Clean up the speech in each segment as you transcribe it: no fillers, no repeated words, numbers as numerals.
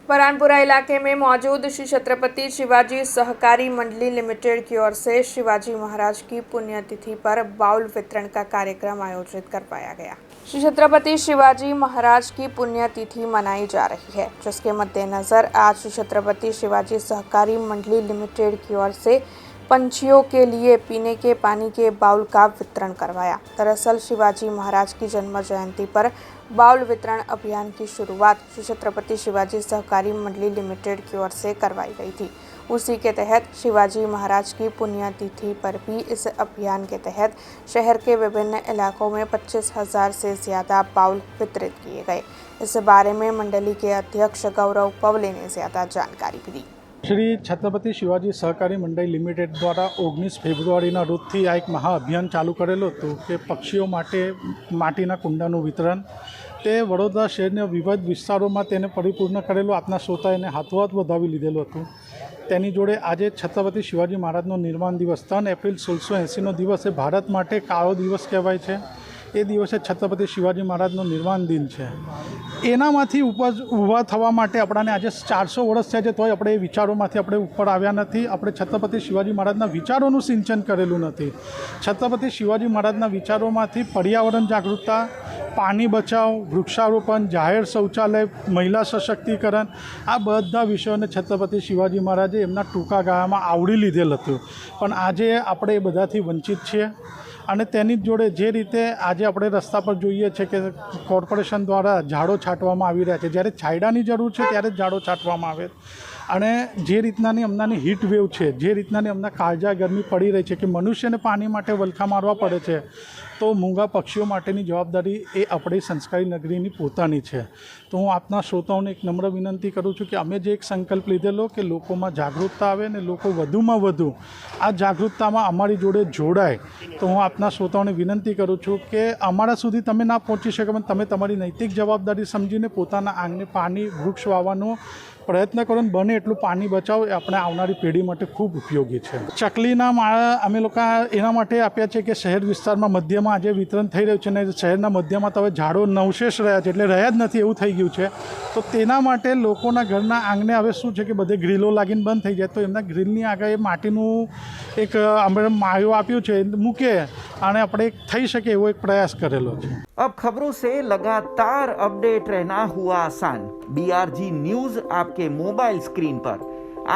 बरहानपुरा इलाके में मौजूद श्री छत्रपति शिवाजी सहकारी मंडली लिमिटेड की ओर से शिवाजी महाराज की पुण्यतिथि पर बाउल वितरण का कार्यक्रम आयोजित करवाया गया। श्री छत्रपति शिवाजी महाराज की पुण्यतिथि मनाई जा रही है, जिसके मद्देनजर आज श्री छत्रपति शिवाजी सहकारी मंडली लिमिटेड की ओर से पंछियों के लिए पीने के पानी के बाउल का वितरण करवाया। दरअसल शिवाजी महाराज की जन्म जयंती पर बाउल वितरण अभियान की शुरुआत श्री छत्रपति शिवाजी सहकारी मंडली लिमिटेड की ओर से करवाई गई थी। उसी के तहत शिवाजी महाराज की पुण्यतिथि पर भी इस अभियान के तहत शहर के विभिन्न इलाकों में 25,000 से ज़्यादा बाउल वितरित किए गए। इस बारे में मंडली के अध्यक्ष गौरव पवले ने ज़्यादा जानकारी भी दी। श्री छत्रपति शिवाजी सहकारी मंडल लिमिटेड द्वारा 19 ફેબ્રુઆરીના રોજથી આ એક મહાઅભિયાન ચાલુ કરેલું હતું કે પક્ષીઓ માટે માટીના કુંડાનું વિતરણ તે વડોદરા શહેરના વિવિધ વિસ્તારોમાં તેને પરિપૂર્ણ કરેલું આપના શ્રોતાએ એને હાથોહાથ વધાવી લીધેલું હતું। તેની જોડે આજે છત્રપતિ શિવાજી મહારાજનો નિર્માણ દિવસ 3 એપ્રિલ 1680નો દિવસ એ ભારત માટે કાળો દિવસ કહેવાય છે। એ દિવસે છત્રપતિ શિવાજી મહારાજનો નિર્માણ દિન છે। એનામાંથી ઊભા થવા માટે આપણાને આજે 400 વર્ષ થયા છે, તોય આપણે એ વિચારોમાંથી આપણે ઉપર આવ્યા નથી। આપણે છત્રપતિ શિવાજી મહારાજના વિચારોનું સિંચન કરેલું નથી। છત્રપતિ શિવાજી મહારાજના વિચારોમાંથી પર્યાવરણ જાગૃતતા, પાણી બચાવ, વૃક્ષારોપણ, જાહેર શૌચાલય, મહિલા સશક્તિકરણ, આ બધા વિષયોને છત્રપતિ શિવાજી મહારાજે એમના ટૂંકા ગાળામાં આવરી લીધેલ હતું। પણ આજે આપણે એ બધાથી વંચિત છીએ। અને તેની જોડે જે રીતે આજે આપણે રસ્તા પર જોઈએ છે કે કોર્પોરેશન દ્વારા ઝાડો છાંટવામાં આવી રહ્યા છે, જ્યારે છાંયડાની જરૂર છે ત્યારે જ ઝાડો છાંટવામાં આવે। અને જે રીતનાની હમણાંની હીટ વેવ છે, જે રીતનાની હમણાં કાળઝાળ ગરમી પડી રહી છે કે મનુષ્યને પાણી માટે વલખા મારવા પડે છે, તો મૂંગા પક્ષીઓ માટેની જવાબદારી એ આપણી સંસ્કારી નગરીની પોતાની છે। તો હું આપના શ્રોતાઓને એક નમ્ર વિનંતી કરું છું કે અમે જે એક સંકલ્પ લીધેલો કે લોકોમાં જાગૃતતા આવે ને લોકો વધુમાં વધુ આ જાગૃતતામાં અમારી જોડે જોડાય, તો હું આપના શ્રોતાઓને વિનંતી કરું છું કે અમારા સુધી તમે ના પહોંચી શકો પણ તમે તમારી નૈતિક જવાબદારી સમજીને પોતાના આંગણે પાણી વૃક્ષ વાવવાનો પ્રયત્ન કરો ને બને એટલું પાણી બચાવો। એ આપણે આવનારી પેઢી માટે ખૂબ ઉપયોગી છે। ચકલીના માળા અમે લોકો એના માટે આપ્યા છે કે શહેર વિસ્તારમાં મધ્યમાં આજે વિતરણ થઈ રહ્યું છે ને શહેરના મધ્યમાં તો હવે ઝાડો નવશેષ રહ્યા છે, એટલે રહ્યા જ નથી એવું થઈ ગયું છે। તો તેના માટે લોકોના ઘરના આંગણે હવે શું છે કે બધે ગ્રીલો લાગીને બંધ થઈ જાય, તો એમના ગ્રીલની આગળ એ માટીનું એક અમે માળો આપ્યું છે મૂકે અને આપણે થઈ શકે એવો એક પ્રયાસ કરેલો છે। अब खबरों से लगातार अपडेट रहना हुआ आसान। BRG न्यूज आपके मोबाइल स्क्रीन पर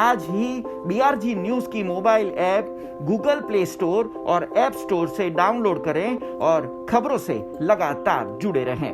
आज ही BRG न्यूज की mobile app Google play store और ऐप स्टोर से डाउनलोड करें और खबरों से लगातार जुड़े रहें।